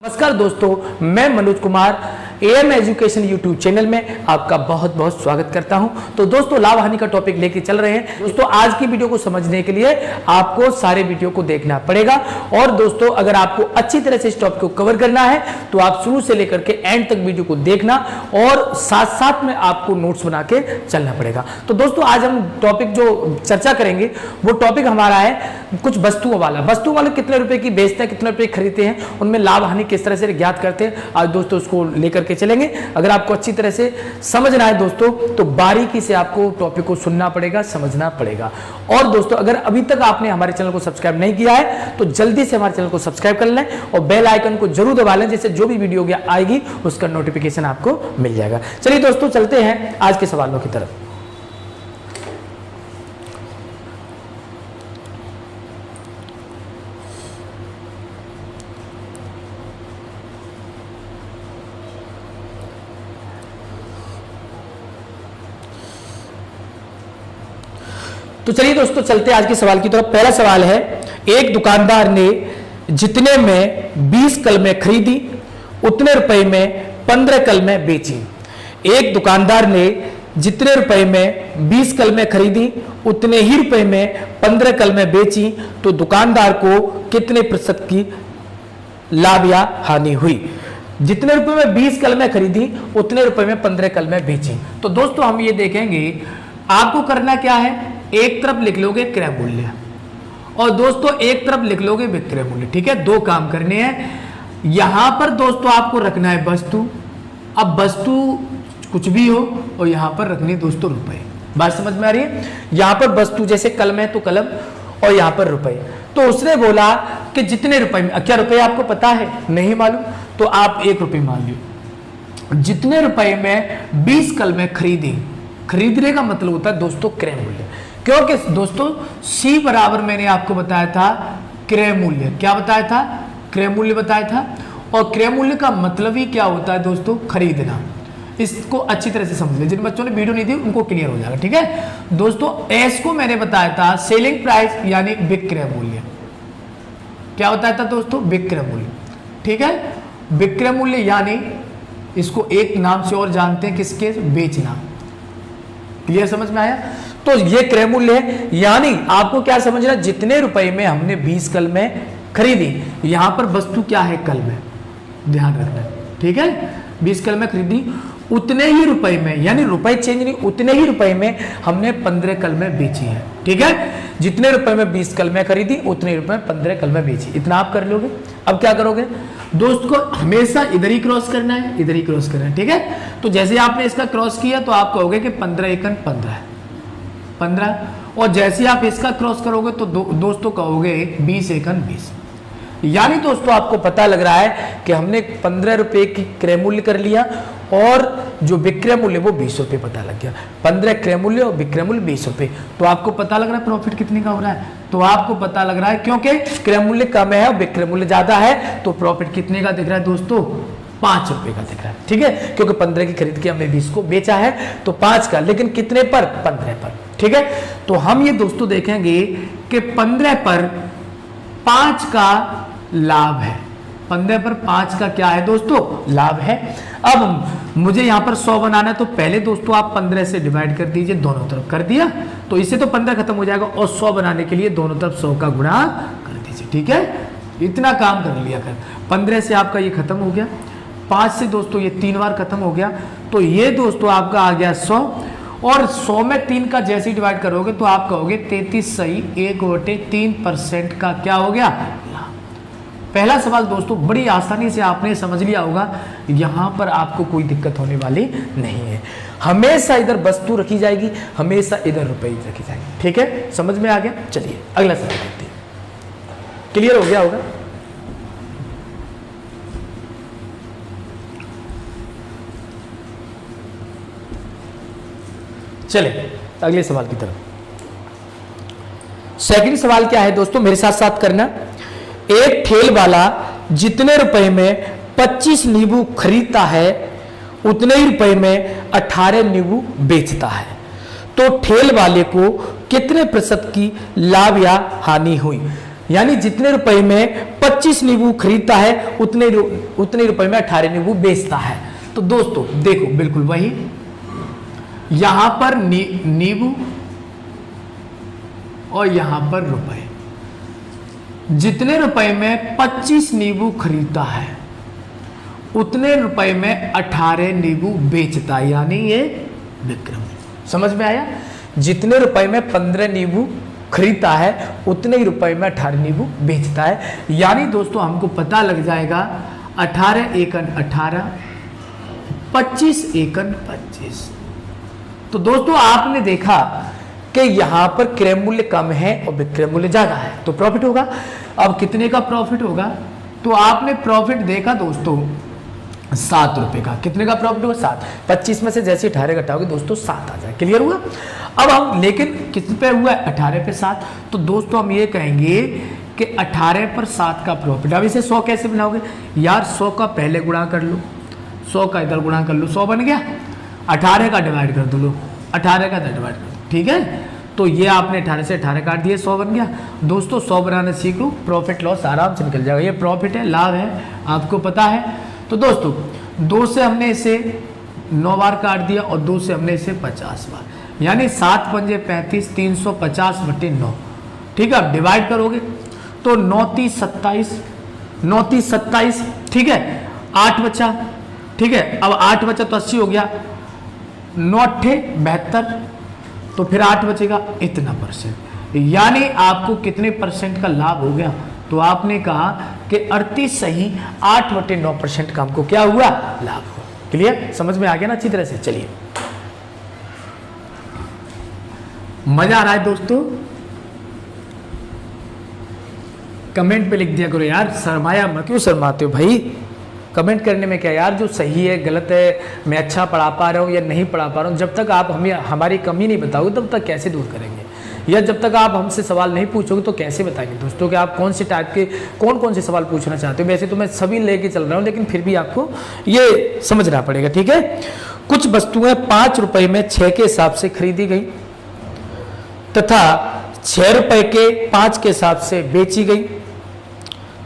नमस्कार दोस्तों, मैं Manoj Kumar am education YouTube channel में आपका बहुत बहुत स्वागत करता हूं। तो दोस्तों, लाभ हानि का टॉपिक लेके चल रहे हैं। दोस्तों, आज की वीडियो को समझने के लिए आपको सारे वीडियो को देखना पड़ेगा। और दोस्तों, अगर आपको अच्छी तरह से इस टॉपिक को कवर करना है तो आप शुरू से लेकर के एंड तक वीडियो को देखना और साथ साथ में आपको नोट्स बना के चलना पड़ेगा। तो दोस्तों, आज हम टॉपिक जो चर्चा करेंगे वो टॉपिक हमारा है कुछ वस्तुओं वाले कितने रुपए की बेचते हैं, कितने रुपए खरीदते हैं, उनमें लाभ हानि किस तरह से ज्ञात करते हैं। आज दोस्तों उसको लेकर के चलेंगे। अगर आपको अच्छी तरह से समझना है दोस्तों तो बारीकी से आपको टॉपिक को सुनना पड़ेगा, समझना पड़ेगा। और दोस्तों, अगर अभी तक आपने हमारे चैनल को सब्सक्राइब नहीं किया है तो जल्दी से हमारे चैनल को सब्सक्राइब कर लें और बेल आइकन को जरूर दबा लें, जिससे जो भी वीडियो आएगी उसका नोटिफिकेशन आपको मिल जाएगा। चलिए दोस्तों, चलते हैं आज के सवालों की तरफ। तो चलिए दोस्तों, चलते हैं आज के सवाल की तरफ। पहला सवाल है, एक दुकानदार ने जितने में 20 कलमें खरीदी उतने रुपए में 15 कलमें बेची। एक दुकानदार ने जितने रुपए में 20 कलमें खरीदी उतने ही रुपए में 15 कलमें बेची, तो दुकानदार को कितने प्रतिशत की लाभ या हानि हुई। जितने रुपए में 20 कलमें खरीदी उतने रुपए में 15 कलमें बेची। तो दोस्तों, हम ये देखेंगे आपको करना क्या है। एक तरफ लिख लोगे क्रय मूल्य और दोस्तों एक तरफ लिख लोगे विक्रय मूल्य। ठीक है, दो काम करने हैं। यहां पर दोस्तों आपको रखना है वस्तु। अब वस्तु कुछ भी हो और यहां पर रखनी दोस्तों रुपए। बात समझ में आ रही है। यहां पर वस्तु जैसे कलम है तो कलम और यहां पर रुपए। तो उसने बोला कि जितने रुपए में, क्या रुपए आपको पता है? नहीं मालूम तो आप 1 रुपए मान लो। जितने रुपए में 20 कलमें खरीदी, खरीदने का मतलब होता है दोस्तों क्रय मूल्य। क्योंकि दोस्तों C बराबर मैंने आपको बताया था क्रय मूल्य। क्या बताया था? क्रय मूल्य बताया था। और क्रय मूल्य का मतलब ही क्या होता है दोस्तों? खरीदना। इसको अच्छी तरह से समझ लें। जिन बच्चों ने वीडियो नहीं दी उनको क्लियर हो जाएगा। ठीक है दोस्तों, S को मैंने बताया था सेलिंग प्राइस यानी विक्रय मूल्य। क्या बताया था दोस्तों? विक्रय मूल्य। ठीक है, विक्रय मूल्य यानी इसको एक नाम से और जानते हैं, किसके? बेचना। क्लियर, समझ में आया? तो ये क्रय मूल्य है। यानी आपको क्या समझना, जितने रुपए में हमने 20 कलमें खरीदी, यहां पर वस्तु क्या है? कलमें। ध्यान रखना। ठीक है, 20 कलमें खरीदी उतने ही रुपए में, यानी रुपए चेंज नहीं, उतने ही रुपए में हमने 15 कलमें बेची है। ठीक है, जितने रुपए में 20 कलमें खरीदी उतने रुपए में 15 कलमें बेची। इतना आप कर लोगे। अब क्या करोगे दोस्त को? हमेशा इधर ही क्रॉस करना है, इधर ही क्रॉस करना है। ठीक है, तो जैसे आपने इसका क्रॉस किया तो आप कहोगे कि 15 एकन 15, और जैसे आप इसका क्रॉस करोगे तो दोस्तों कहोगे 20 एकन 20। यानी दोस्तों आपको पता लग रहा है कि हमने 15 रुपए की क्रय मूल्य कर लिया और जो विक्रय मूल्य वो 20 रुपए पता लग गया। 15 क्रय मूल्य और विक्रय मूल्य 20 रुपए। तो आपको पता लग रहा है प्रॉफिट कितने का हो रहा है। तो आपको पता लग रहा है क्योंकि क्रय मूल्य कम है और विक्रय मूल्य ज्यादा है तो प्रॉफिट कितने का दिख रहा है दोस्तों? 5 रुपए का दिख रहा है। ठीक है, क्योंकि 15 की खरीद के हमने 20 को बेचा है तो 5 का, लेकिन कितने पर? 15 पर। ठीक है, तो हम ये दोस्तों देखेंगे कि 15 पर 5 का लाभ है। 15 पर 5 का क्या है दोस्तों? लाभ है। अब मुझे यहां पर 100 बनाना है तो पहले दोस्तों आप 15 से डिवाइड कर दीजिए, दोनों तरफ कर दिया तो इससे तो 15 खत्म हो जाएगा और 100 बनाने के लिए दोनों तरफ 100 का गुणा कर दीजिए। ठीक है, इतना काम कर लिया कर। 15 से आपका ये खत्म हो गया, 5 से दोस्तों ये 3 बार खत्म हो गया, तो ये दोस्तों आपका आ गया 100। और 100 में 3 का जैसे ही डिवाइड करोगे तो आप कहोगे 33 सही 1/3% का क्या हो गया? पहला सवाल दोस्तों बड़ी आसानी से आपने समझ लिया होगा। यहां पर आपको कोई दिक्कत होने वाली नहीं है। हमेशा इधर वस्तु रखी जाएगी, हमेशा इधर रुपए रखी जाएगी। ठीक है, समझ में आ गया? चलिए अगला सवाल देखते हैं। क्लियर हो गया होगा? चले अगले सवाल की तरफ। सेकंड सवाल क्या है दोस्तों, मेरे साथ साथ करना। एक ठेल वाला जितने रुपए में 25 नींबू खरीदता है उतने ही रुपए में 18 नींबू बेचता है, तो ठेल वाले को कितने प्रतिशत की लाभ या हानि हुई। यानी जितने रुपए में 25 नींबू खरीदता है उतने रुपए में 18 नींबू बेचता है। तो दोस्तों देखो बिल्कुल वही, यहां पर नींबू और यहां पर रुपए, जितने रुपए में 25 नींबू खरीदता है उतने रुपए में 18 नींबू बेचता है, यानी ये विक्रम। समझ में आया? जितने रुपए में 15 नींबू खरीदता है उतने ही रुपए में 18 नींबू बेचता है। यानी दोस्तों हमको पता लग जाएगा 18 एकन 18, 25 एकन 25। तो दोस्तों आपने देखा कि यहां पर क्रय मूल्य कम है और विक्रय मूल्य ज्यादा है, तो प्रॉफिट होगा। अब कितने का प्रॉफिट होगा? तो आपने प्रॉफिट देखा दोस्तों 7 रुपए का। कितने का प्रॉफिट होगा? 7। 25 में से जैसे 18 घटाओगे दोस्तों 7 आ जाए। क्लियर हुआ? अब हम लेकिन किस पे हुआ? 18 पे 7। तो दोस्तों हम ये कहेंगे कि 18 पर 7 का प्रॉफिट। अब इसे 100 कैसे बनाओगे यार? 100 का पहले गुणा कर लो, 100 का इधर गुणा कर लो, 100 बन गया। 18 का डिवाइड कर दो, लो 18 का डिवाइड कर दो, ठीक है। तो ये आपने 18 से 18 काट दिए, 100 बन गया। दोस्तों 100 बनाना सीख लो, प्रॉफिट लॉस आराम से निकल जाएगा। ये प्रॉफिट है, लाभ है, आपको पता है। तो दोस्तों 2 से हमने इसे 9 बार काट दिया और 2 से हमने इसे 50 बार, यानी 7 पंजे 35, 350 बटे 9, ठीक है। अब डिवाइड करोगे तो 9 30 27, 9 30 27, ठीक है। 8 बचा, ठीक है। अब 8 बचा तो 80 हो गया, 9 8 72, तो फिर 8 बचेगा इतना %, यानी आपको कितने % का लाभ हो गया? तो आपने कहा कि 38 सही 8/9% का हमको क्या हुआ? लाभ हुआ। क्लियर? समझ में आ गया ना अच्छी तरह से? चलिए, मजा आ रहा है दोस्तों? कमेंट पे लिख दिया करो यार, शर्माया मत। क्यों शर्माते हो भाई? कमेंट करने में क्या यार, जो सही है गलत है, मैं अच्छा पढ़ा पा रहा हूँ या नहीं पढ़ा पा रहा हूँ, जब तक आप हमें हमारी कमी नहीं बताओगे तब तक कैसे दूर करेंगे? या जब तक आप हमसे सवाल नहीं पूछोगे तो कैसे बताएंगे दोस्तों कि आप कौन से टाइप के कौन से सवाल पूछना चाहते हो? वैसे तो मैं सभी लेके चल रहा हूँ, लेकिन फिर भी आपको ये समझना पड़ेगा, ठीक है। कुछ वस्तुएं 5 रुपए में 6 के हिसाब से खरीदी गई तथा 6 रुपए के 5 के हिसाब से बेची गई,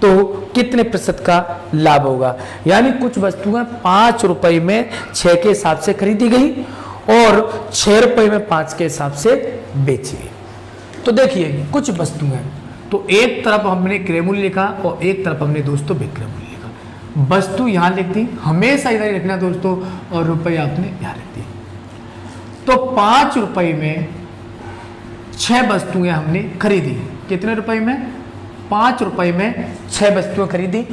तो कितने % का लाभ होगा? यानी कुछ वस्तुएं 5 रुपए में 6 के हिसाब से खरीदी गई और 6 रुपए में 5 के हिसाब से बेची गई। तो देखिए कुछ वस्तुएं, तो एक तरफ हमने क्रय मूल्य लिखा और एक तरफ हमने दोस्तों विक्रय मूल्य लिखा। वस्तु यहां लिख दी, हमेशा इधर लिखना दोस्तों, और रुपए आपने यहां लिख दी। तो 5 रुपए में 6 वस्तुएं हमने खरीदी। कितने रुपए में? 5 रुपए में 6 वस्तुएं खरीदी,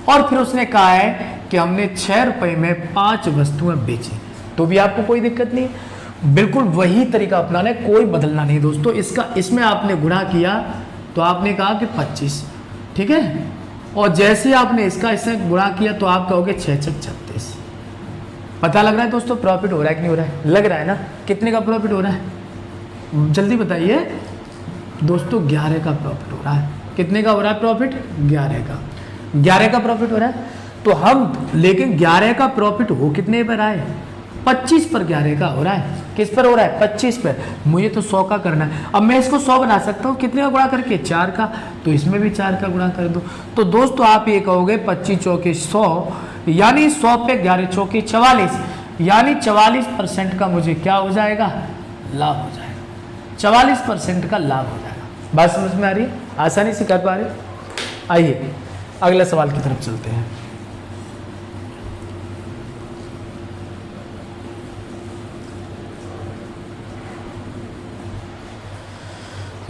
और फिर उसने कहा है कि हमने 6 रुपए में 5 वस्तुएं बेची, तो भी आपको कोई दिक्कत नहीं है। बिल्कुल वही तरीका अपनाना है, कोई बदलना नहीं दोस्तों। इसमें आपने गुणा किया तो आपने कहा कि 25, ठीक है। और जैसे ही आपने इससे गुणा किया तो आप कहोगे 6 6 36। पता लग रहा है दोस्तों प्रॉफिट हो रहा है कि नहीं हो रहा है? लग रहा है ना? कितने का प्रॉफिट हो रहा है जल्दी बताइए दोस्तों? 11 का प्रॉफिट हो रहा है। कितने का हो रहा है प्रॉफिट? 11 का प्रॉफिट हो रहा है। तो हम लेकिन 11 का प्रॉफिट हो कितने पर आए? 25 पर 11 का हो रहा है। किस पर हो रहा है? 25 पर। मुझे तो 100 का करना है। अब मैं इसको 100 बना सकता हूँ, कितने का गुणा करके? 4 का। तो इसमें भी 4 का गुणा कर दो। तो दोस्तों आप ये कहोगे 25 चौके 100, यानी 100 पे 11 चौके 44, यानी 44% का मुझे क्या हो जाएगा? लाभ हो जाएगा। 44% का लाभ हो जाएगा। बात समझ में आ रही है? आसानी से कर पा रहे? आइए अगले सवाल की तरफ चलते हैं।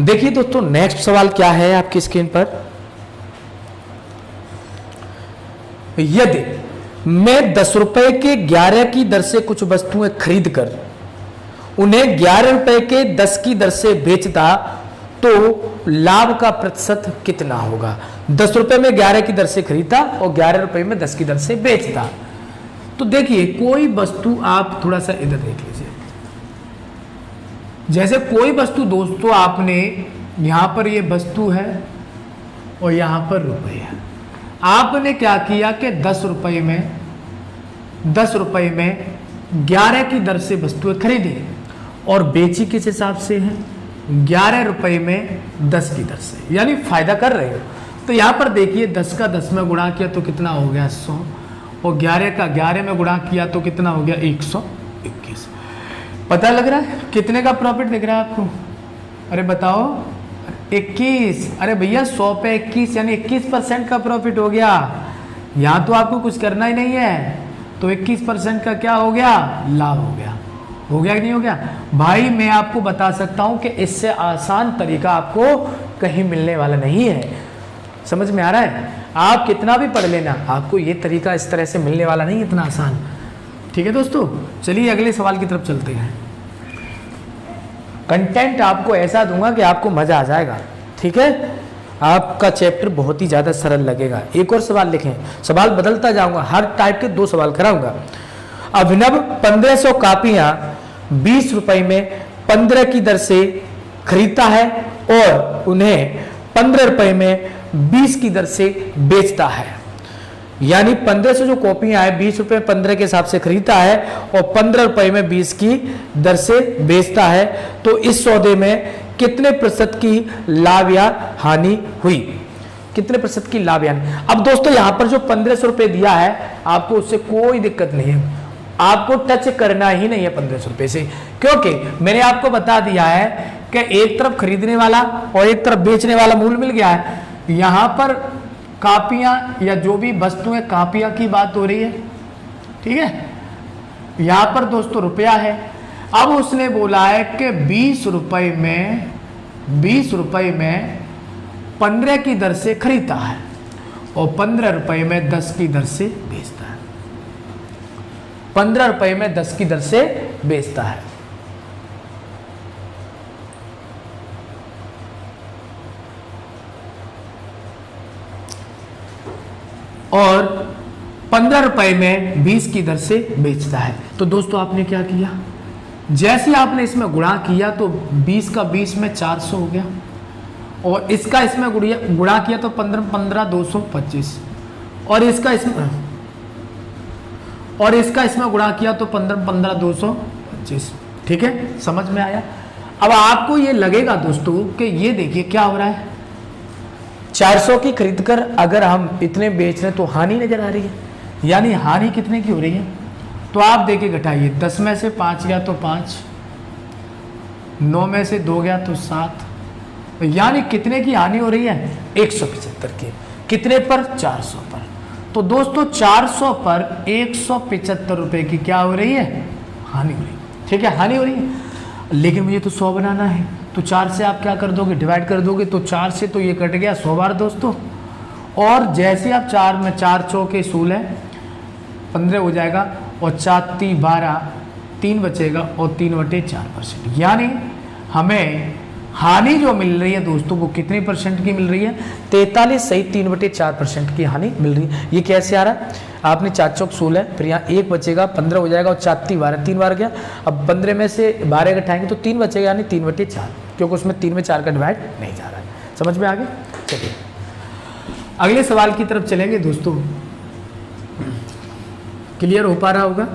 देखिए दोस्तों नेक्स्ट सवाल क्या है आपकी स्क्रीन पर। यदि मैं 10 रुपए के 11 की दर से कुछ वस्तुएं खरीद कर उन्हें 11 रुपए के 10 की दर से बेचता तो लाभ का प्रतिशत कितना होगा? 10 रुपए में 11 की दर से खरीदता और 11 रुपए में 10 की दर से बेचता। तो देखिए कोई वस्तु आप थोड़ा सा इधर देख लीजिए, जैसे कोई वस्तु दोस्तों आपने यहां पर ये वस्तु है और यहां पर रुपए है। आपने क्या किया कि 10 रुपए में 11 की दर से वस्तुएं खरीदी और बेची किस हिसाब से है? 11 रुपए में 10 की दर से, यानी फायदा कर रहे हो। तो यहाँ पर देखिए 10 का 10 में गुणा किया तो कितना हो गया 100, और 11 का 11 में गुणा किया तो कितना हो गया 121। पता लग रहा है कितने का प्रॉफिट दिख रहा है आपको? अरे बताओ 21। अरे भैया 100 पे 21 यानी 21% का प्रॉफिट हो गया। यहाँ तो आपको कुछ करना ही नहीं है, तो 21% का क्या हो गया? लाभ हो गया। हो गया कि नहीं हो गया? भाई मैं आपको बता सकता हूं कि इससे आसान तरीका आपको कहीं मिलने वाला नहीं है। समझ में आ रहा है? आप कितना भी पढ़ लेना, आपको ये तरीका इस तरह से मिलने वाला नहीं, इतना आसान। ठीक है दोस्तों, चलिए अगले सवाल की तरफ चलते हैं। कंटेंट आपको ऐसा दूंगा कि आपको मजा आ जाएगा। ठीक है, आपका चैप्टर बहुत ही ज्यादा सरल लगेगा। एक और सवाल लिखें, सवाल बदलता जाऊंगा, हर टाइप के 2 सवाल कराऊंगा। अभिनव 1500 कापियां 20 रुपए में 15 की दर से खरीदता है और उन्हें 15 रुपए में 20 की दर से बेचता है। यानी 1500 जो कॉपियां है 20 रुपए 15 के हिसाब से खरीदता है और 15 रुपए में 20 की दर से बेचता है। तो इस सौदे में कितने प्रतिशत की लाभ या हानि हुई? कितने प्रतिशत की लाभ या हानि? अब दोस्तों यहां पर जो 1500 रुपए दिया है आपको उससे कोई दिक्कत नहीं है, आपको टच करना ही नहीं है 1500 रुपए से, क्योंकि मैंने आपको बता दिया है कि एक तरफ खरीदने वाला और एक तरफ बेचने वाला मूल मिल गया है। यहां पर कापियां या जो भी वस्तुएं कापियां की बात हो रही है, ठीक है। यहां पर दोस्तों रुपया है। अब उसने बोला है कि 20 रुपए में 15 की दर से खरीदता है और 15 रुपए में 10 की दर से बेचता है। 15 रुपए में 10 की दर से बेचता है। और 15 रुपए में 20 की दर से बेचता है। तो दोस्तों आपने क्या किया, जैसे आपने इसमें गुणा किया तो 20 का 20 में 400 हो गया और इसका इसमें गुणा किया तो 15 225 और इसका इसमें गुणा किया तो 15 225। ठीक है, समझ में आया? अब आपको ये लगेगा दोस्तों कि ये देखिए क्या हो रहा है, 400 की खरीद कर अगर हम इतने बेच रहे हैं तो हानि नजर आ रही है, यानी हानि कितने की हो रही है? तो आप देखिए घटाइए, 10 में से 5 गया तो 5, 9 में से 2 गया तो 7, यानी कितने की हानि हो रही है? 175 की। कितने पर? 400 पर। तो दोस्तों 400 पर 175 रुपए की क्या हो रही है? हानि हो रही है। ठीक है, हानि हो रही है, लेकिन मुझे तो 100 बनाना है, तो 4 से आप क्या कर दोगे? डिवाइड कर दोगे, तो 4 से तो ये कट गया 100 बार दोस्तों। और जैसे आप 4 में 4 चौके 16 15 हो जाएगा और 4 3 12 3 बचेगा और 3/4%, यानी हमें हानि जो मिल रही है दोस्तों वो कितने परसेंट की मिल रही है? 43 सही 3/4% की हानि मिल रही है। ये कैसे आ रहा है? आपने 4 चौक 16, फिर यहाँ 1 बचेगा 15 हो जाएगा और 4 3 12 3 बार गया। अब 15 में से 12 घटाएंगे तो 3 बचेगा, यानी 3/4, क्योंकि उसमें 3 में 4 का डिवाइड नहीं जा रहा है। समझ में आ गया? चलिए अगले सवाल की तरफ चलेंगे दोस्तों। क्लियर हो पा रहा होगा,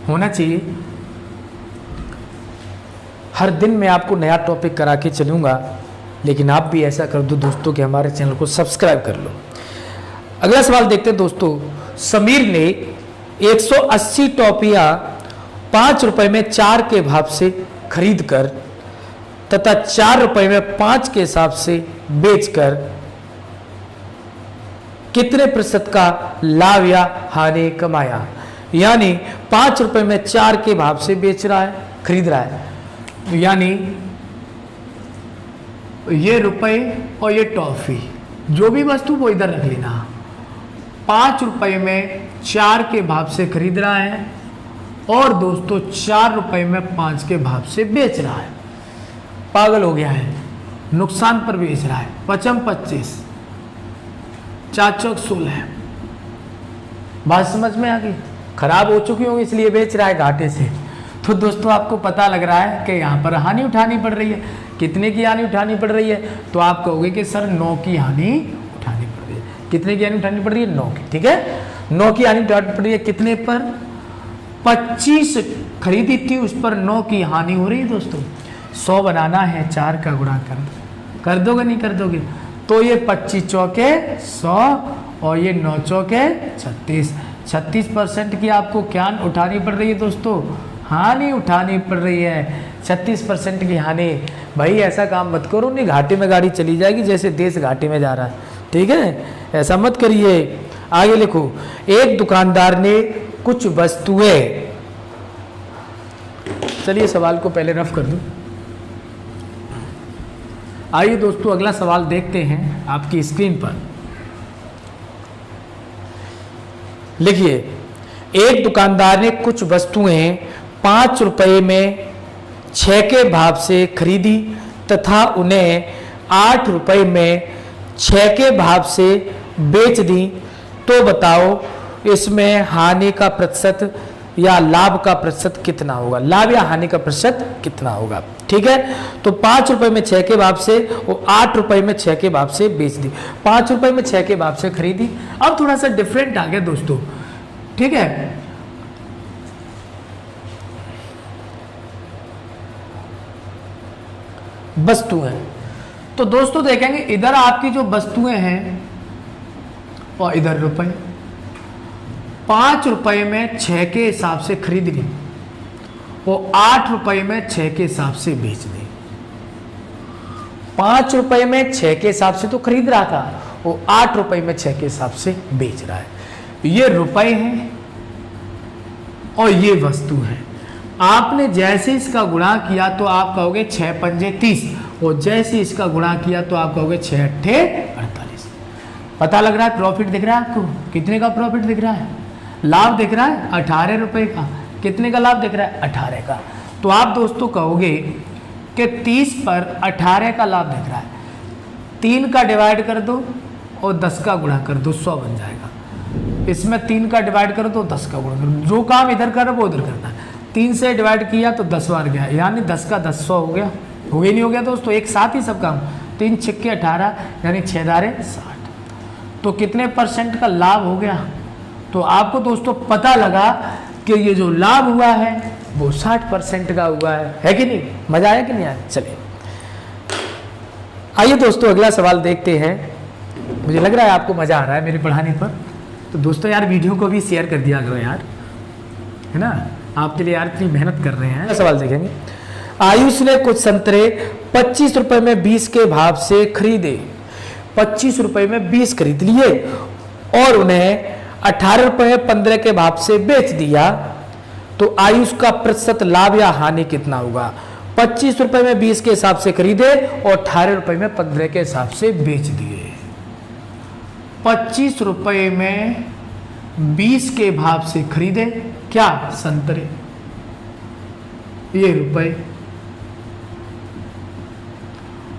होना चाहिए। हर दिन मैं आपको नया टॉपिक करा के चलूँगा, लेकिन आप भी ऐसा कर दो दोस्तों कि हमारे चैनल को सब्सक्राइब कर लो। अगला सवाल देखते हैं दोस्तों। समीर ने 180 टॉफियाँ 5 रुपए में 4 के भाव से खरीद कर तथा 4 रुपए में 5 के हिसाब से बेचकर कितने प्रतिशत का लाभ या हानि कमाया? यानी 5 रुपए में 4 के भाव से बेच रहा है, खरीद रहा है, यानी ये रुपए और ये टॉफी जो भी वस्तु वो इधर रख लेना। 5 रुपए में 4 के भाव से खरीद रहा है और दोस्तों 4 रुपए में 5 के भाव से बेच रहा है। पागल हो गया है, नुकसान पर बेच रहा है। 5 25, 4 चौक 16। बात समझ में आ गई? खराब हो चुकी होगी इसलिए बेच रहा है घाटे से। तो दोस्तों आपको पता लग रहा है कि यहाँ पर हानि उठानी पड़ रही है। कितने की हानि उठानी पड़ रही है? तो आप कहोगे कि सर 9 की हानि उठानी पड़ रही है। कितने की हानि उठानी पड़ रही है? 9 की। ठीक है, 9 की हानि उठानी पड़ रही है। कितने पर? 25 खरीदी थी, उस पर 9 की हानि हो रही है दोस्तों। 100 बनाना है, 4 का गुणा कर दोगे नहीं कर दोगे? तो ये 25 चौके 100 और ये 9 चौके 36। 36% की आपको क्या उठानी पड़ रही है दोस्तों? हानि उठानी पड़ रही है, 36% की हानि। भाई ऐसा काम मत करो, नहीं घाटे में गाड़ी चली जाएगी, जैसे देश घाटे में जा रहा है, ठीक है? ऐसा मत करिए। आगे लिखो, एक दुकानदार ने कुछ वस्तुएं, चलिए सवाल को पहले रफ कर दूं। आइए दोस्तों अगला सवाल देखते हैं आपकी स्क्रीन पर। लिखिए, एक दुकानदार ने कुछ वस्तुएं 5 रुपए में 6 के भाव से खरीदी तथा उन्हें 8 रुपए में 6 के भाव से बेच दी, तो बताओ इसमें हानि का प्रतिशत या लाभ का प्रतिशत कितना होगा? लाभ या हानि का प्रतिशत कितना होगा? ठीक है, तो 5 रुपए में 6 के भाव से और 8 रुपए में 6 के भाव से बेच दी। 5 रुपए में 6 के भाव से खरीदी। अब थोड़ा सा डिफरेंट आ गया दोस्तों, ठीक है? वस्तुएं, तो दोस्तों देखेंगे इधर आपकी जो वस्तुएं हैं और इधर रुपए। 5 रुपए में 6 के हिसाब से खरीद ली और 8 रुपए में 6 के हिसाब से बेच दी। 5 रुपए में 6 के हिसाब से तो खरीद रहा था और 8 रुपए में 6 के हिसाब से बेच रहा है। ये रुपए हैं और ये वस्तु है। आपने जैसे इसका गुणा किया तो आप कहोगे 6 पंजे 30 और जैसे इसका गुणा किया तो आप कहोगे 6 अट्ठे 48। पता लग रहा है? प्रॉफिट दिख रहा है आपको? कितने का प्रॉफिट दिख रहा है? लाभ दिख रहा है 18 रुपए का। कितने का लाभ दिख रहा है? 18 का। तो आप दोस्तों कहोगे कि 30 पर 18 का लाभ दिख रहा है, 3 का डिवाइड कर दो और 10 का गुणा कर दो, 100 बन जाएगा। इसमें 3 का डिवाइड करो तो 10 का गुणा करो, जो काम इधर कर वो उधर करना है। 3 से डिवाइड किया तो 10 बार गया, यानी 10 का 10 100 हो गया। हो गया नहीं हो गया दोस्तों? एक साथ ही सब काम। 3 छक्के 18 यानी 6 दारे 60। तो कितने परसेंट का लाभ हो गया? तो आपको दोस्तों पता लगा कि ये जो लाभ हुआ है वो 60% का हुआ है कि नहीं? मजा आया कि नहीं आया? चलिए आइए दोस्तों अगला सवाल देखते हैं। मुझे लग रहा है आपको मजा आ रहा है मेरे पढ़ाने पर, तो दोस्तों यार वीडियो को भी शेयर कर दिया करो यार, है ना? आपके लिए यार इतनी मेहनत कर रहे हैं। सवाल देखेंगे, आयुष ने कुछ संतरे 25 रुपए में 20 के भाव से खरीदे। 25 रुपए में 20 खरीद लिए और उन्हें 18 रुपए 15 के भाव से बेच दिया, तो आयुष का प्रतिशत लाभ या हानि कितना होगा? 25 रुपए में 20 के हिसाब से खरीदे और 18 रुपए में 15 के हिसाब से बेच दिए। 25 रुपए में 20 के भाव से खरीदे क्या? संतरे, ये रुपए,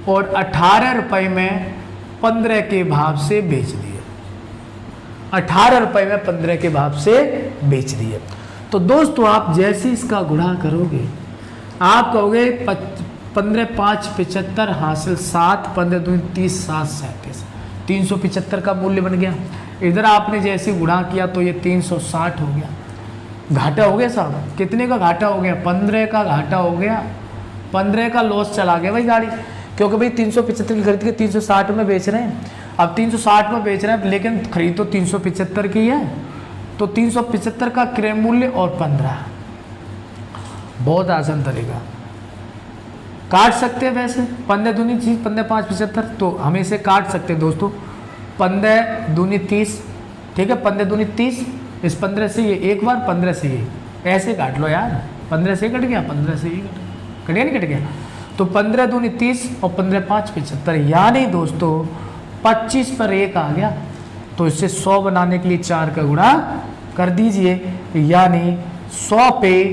और 18 रुपए में 15 के भाव से बेच दिए। 18 रुपए में 15 के भाव से बेच दिए। तो दोस्तों आप जैसे इसका गुणा करोगे आप कहोगे 15 5 75 हासिल 7 15 2 30 7 37 375 का मूल्य बन गया। इधर आपने जैसे गुणा किया तो ये 360 हो गया। घाटा हो गया साहब? कितने का घाटा हो गया? 15 का घाटा हो गया। 15 का लॉस चला गया भाई गाड़ी, क्योंकि भाई 375 की खरीद के 360 में बेच रहे हैं। अब 360 में बेच रहे हैं लेकिन खरीद तो 375 की है, तो 375 का क्रय मूल्य और 15। बहुत आसान तरीका, काट सकते हैं वैसे। 15 दूनी 30 15 5 75, तो हम इसे काट सकते हैं दोस्तों। 15 दूनी 30, ठीक है? 15 दूनी 30, इस 15 से ये एक बार, 15 से ये, ऐसे काट लो यार। 15 से कट गया, 15 से ये कट गया, नहीं कट गया? तो 15 दूनी 30 और 15 5 75, यानी दोस्तों 25 पर 1 आ गया। तो इससे 100 बनाने के लिए 4 का गुणा कर दीजिए, यानी 100 पे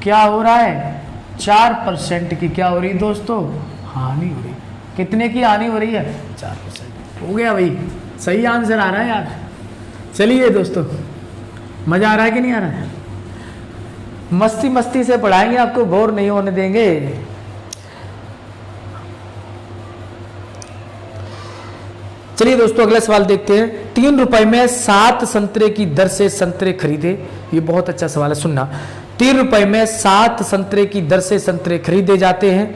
क्या हो रहा है? 4% की क्या हो रही है दोस्तों? हानि हो रही। कितने की हानि हो रही है? 4%। हो गया भाई, सही आंसर आ रहा है यार। चलिए दोस्तों, मजा आ रहा है कि नहीं आ रहा है? मस्ती मस्ती से पढ़ाएंगे, आपको बोर नहीं होने देंगे। चलिए दोस्तों अगला सवाल देखते हैं। 3 रुपए में 7 संतरे की दर से संतरे खरीदे। ये बहुत अच्छा सवाल है, सुनना। 3 रुपए में 7 संतरे की दर से संतरे खरीदे जाते हैं।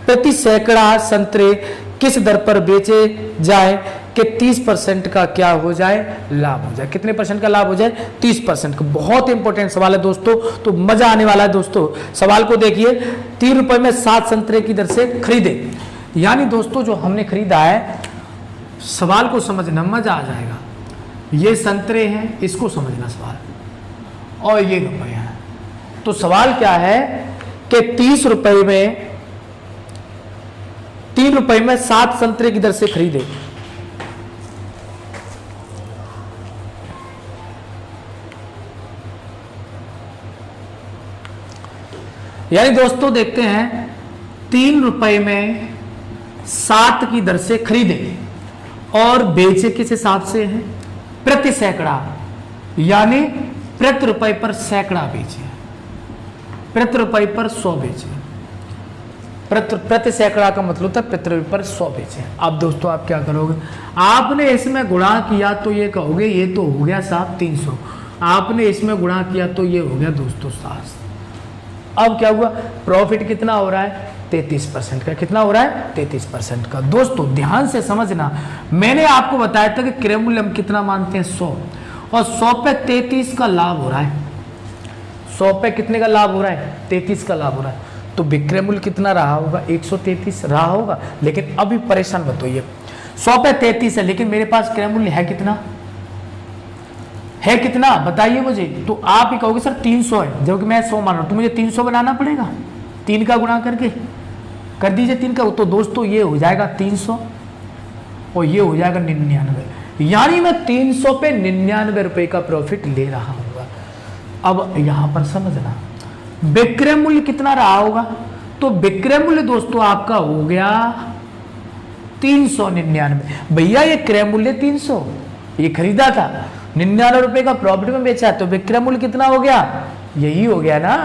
प्रति सैकड़ा संतरे किस दर पर बेचे जाए कि 30% का क्या हो जाए, लाभ हो जाए। कितने परसेंट का लाभ हो जाए, 30% का। बहुत इंपॉर्टेंट सवाल है दोस्तों, तो मजा आने वाला है दोस्तों। सवाल को देखिए, 3 रुपए में 7 संतरे की दर से खरीदे, यानी दोस्तों जो हमने खरीदा है, सवाल को समझना मजा आ जाएगा। ये संतरे हैं, इसको समझना सवाल, और ये रुपए हैं। तो सवाल क्या है कि 30 रुपए में 3 रुपए में 7 संतरे की दर से खरीदे, यानी दोस्तों देखते हैं 3 रुपए में 7 की दर से खरीदे और बेचे किस हिसाब से है, प्रति सैकड़ा, यानी प्रति रुपए पर सैकड़ा बेचे, प्रति रुपए पर 100 बेचे। प्रति सैकड़ा का मतलब होता है प्रति रुपए पर 100 बेचे। अब दोस्तों आप क्या करोगे, आपने इसमें गुणा किया तो ये कहोगे ये तो हो गया साहब 300, आपने इसमें गुणा किया तो ये हो गया दोस्तों 7। अब क्या हुआ, प्रॉफिट कितना हो रहा है, 33% का। कितना हो रहा है, 33% का। दोस्तों ध्यान से समझना, मैंने आपको बताया था कि क्रय मूल्य हम कितना मानते हैं, 100, और 100 पे 33 का लाभ हो रहा है। 100 पे कितने का लाभ हो रहा है, 33 का लाभ हो रहा है। तो विक्रय मूल्य कितना रहा होगा, 133 रहा होगा। लेकिन अभी परेशान मत होइए, 100 पे 33 है, लेकिन मेरे पास क्रय मूल्य है कितना, है कितना बताइए मुझे। तो आप ही कहोगे सर 300 है, जबकि मैं 100 मान रहा हूं, तो मुझे 300 बनाना पड़ेगा, 3 का गुणा करके कर दीजिए 3 का। तो दोस्तों ये हो जाएगा 300 और ये हो जाएगा 99, यानी मैं 300 पे 99 रुपए का प्रॉफिट ले रहा हूँ। अब यहां पर समझना विक्रय मूल्य कितना रहा होगा, तो विक्रय मूल्य दोस्तों आपका हो गया 399। भैया ये क्रय मूल्य 300, ये खरीदा था, 99 रुपए का प्रॉफिट में बेचा है, तो विक्रय मूल्य कितना हो गया, यही हो गया ना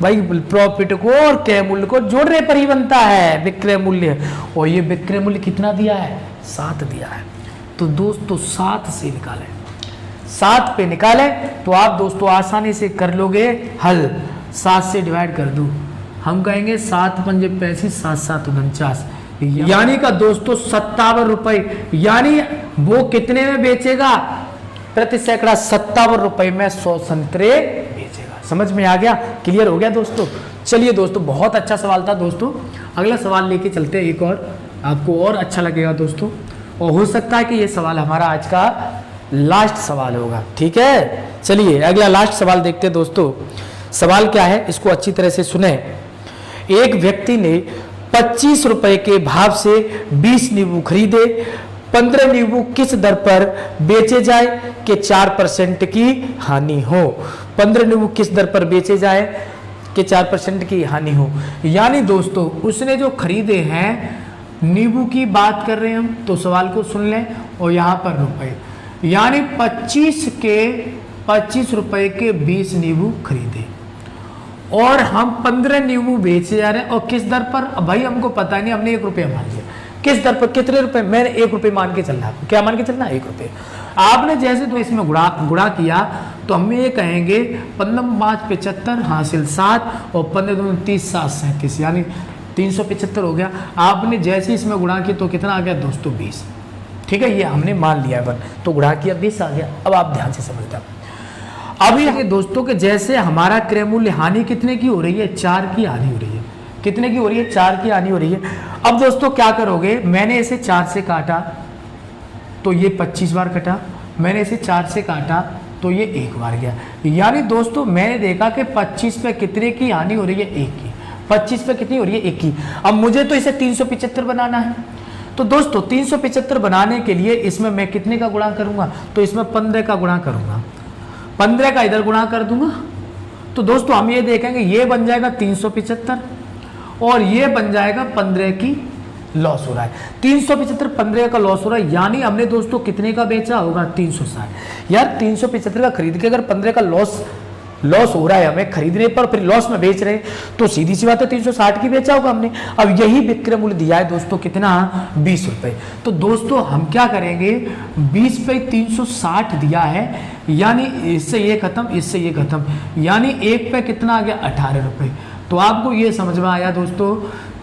भाई। प्रॉफिट को और क्रय मूल्य को जोड़ने पर ही बनता है विक्रय मूल्य, और ये विक्रय मूल्य कितना दिया है, 7 दिया है। तो दोस्तों 7 से निकालें, 7 पे निकालें तो आप दोस्तों आसानी से कर लोगे हल। 7 से डिवाइड कर दो, हम कहेंगे 7 पंजे 35, 7 7 49, यानी का दोस्तों 57 रुपए, यानी वो कितने में बेचेगा, प्रति सैकड़ा 57 रुपए में 100 संतरे बेचेगा। समझ में आ गया, क्लियर हो गया दोस्तों। चलिए दोस्तों, बहुत अच्छा सवाल था दोस्तों। अगला सवाल लेके चलते हैं, एक और आपको और अच्छा लगेगा दोस्तों, और हो सकता है कि ये सवाल हमारा आज का लास्ट सवाल होगा। ठीक है, चलिए अगला लास्ट सवाल देखते हैं दोस्तों। सवाल क्या है, इसको अच्छी तरह से सुने। एक व्यक्ति ने 25 रुपए के भाव से 20 नींबू खरीदे, 15 नींबू किस दर पर बेचे जाए कि 4% की हानि हो। 15 नींबू किस दर पर बेचे जाए कि 4% की हानि हो। यानी दोस्तों उसने जो खरीदे हैं, नींबू की बात कर रहे हैं हम, तो सवाल को सुन लें, और यहाँ पर रुपए, यानी 25 रुपए के 20 नींबू खरीदे और हम 15 नींबू बेचे जा रहे हैं, और किस दर पर, भाई हमको पता नहीं, हमने 1 रुपया मान लिया। किस दर पर, कितने रुपए, मैंने 1 रुपये मान के चलना, क्या मान के चलना, 1 रुपये। आपने जैसे तो इसमें गुणा किया, तो हम ये कहेंगे 15 5 75 हासिल 7 और 15 2 30 7 37, यानी 375 हो गया। आपने जैसे इसमें गुणा किया तो कितना आ गया दोस्तों, 20। ठीक है, ये हमने मान लिया है, तो गुणा किया 20 आ गया। अब आप ध्यान से समझना, अब ये दोस्तों के जैसे हमारा क्रय मूल्य हानि कितने की हो रही है, 4 की हानि हो रही है। कितने की हो रही है, 4 की हानि हो रही है। अब दोस्तों क्या करोगे, मैंने इसे 4 से काटा तो ये 25 बार कटा, मैंने इसे 4 से काटा तो ये 1 बार गया। यानी दोस्तों मैंने देखा कि 25 पे कितने की हानि हो रही है, 1 की। 25 पे कितनी हो रही है, 1 की। अब मुझे तो इसे 375 बनाना है, तो दोस्तों 375 बनाने के लिए इसमें मैं कितने का गुणा करूंगा, तो इसमें 15 का गुणा करूंगा, 15 का इधर गुणा कर दूंगा। तो दोस्तों हम ये देखेंगे, ये बन जाएगा 375 और ये बन जाएगा 15 की लॉस हो रहा है। 375 15 का लॉस हो रहा है, यानी हमने दोस्तों कितने का बेचा होगा, 360। यार 375 का खरीद के अगर 15 का लॉस हो रहा है हमें खरीदने पर, फिर लॉस में बेच रहे हैं, तो सीधी सी बात है 360 की बेचा होगा हमने। अब यही विक्रय मूल्य दिया है दोस्तों कितना, 20 रुपए। तो दोस्तों हम क्या करेंगे, 20 पे 360 दिया है, यानी इससे ये खत्म, इससे ये खत्म, यानी 1 पे कितना आ गया, 18 रुपए। तो आपको ये समझ में आया दोस्तों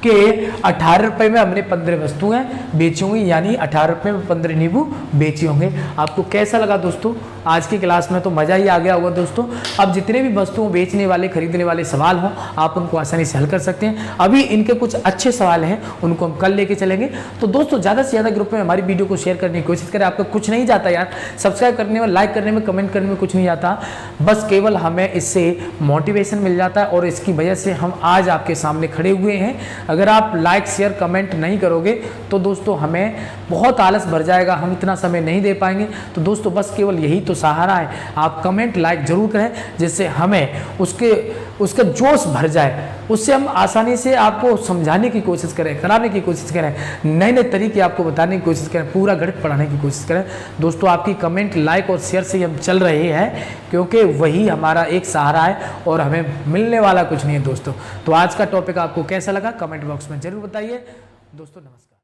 कि 18 रुपए में हमने 15 वस्तुएं बेची होंगी, यानी 18 रुपए में 15 नींबू बेचे होंगे। आपको कैसा लगा दोस्तों आज की क्लास में? तो मजा ही आ गया होगा दोस्तों। अब जितने भी वस्तुओं बेचने वाले खरीदने वाले सवाल हो आप उनको आसानी से हल कर सकते हैं। अभी इनके कुछ अच्छे सवाल हैं, उनको हम कल लेके चलेंगे। तो दोस्तों ज़्यादा से ज़्यादा ग्रुप में हमारी वीडियो को शेयर करने की कोशिश करें। आपका कुछ नहीं जाता यार, सब्सक्राइब करने में, लाइक करने में, कमेंट करने में कुछ नहीं आता, बस केवल हमें इससे मोटिवेशन मिल जाता है और इसकी वजह से हम आज आपके सामने खड़े हुए हैं। अगर आप लाइक शेयर कमेंट नहीं करोगे तो दोस्तों हमें बहुत आलस भर जाएगा, हम इतना समय नहीं दे पाएंगे। तो दोस्तों बस केवल यही तो सहारा है, आप कमेंट लाइक जरूर करें जिससे हमें उसका जोश भर जाए, उससे हम आसानी से आपको समझाने की कोशिश करें, कराने की कोशिश करें, नए नए तरीके आपको बताने की कोशिश करें, पूरा गणित पढ़ाने की कोशिश करें। दोस्तों आपकी कमेंट लाइक और शेयर से हम चल रहे हैं, क्योंकि वही हमारा एक सहारा है और हमें मिलने वाला कुछ नहीं है दोस्तों। तो आज का टॉपिक आपको कैसा लगा कमेंट बॉक्स में जरूर बताइए दोस्तों। नमस्कार।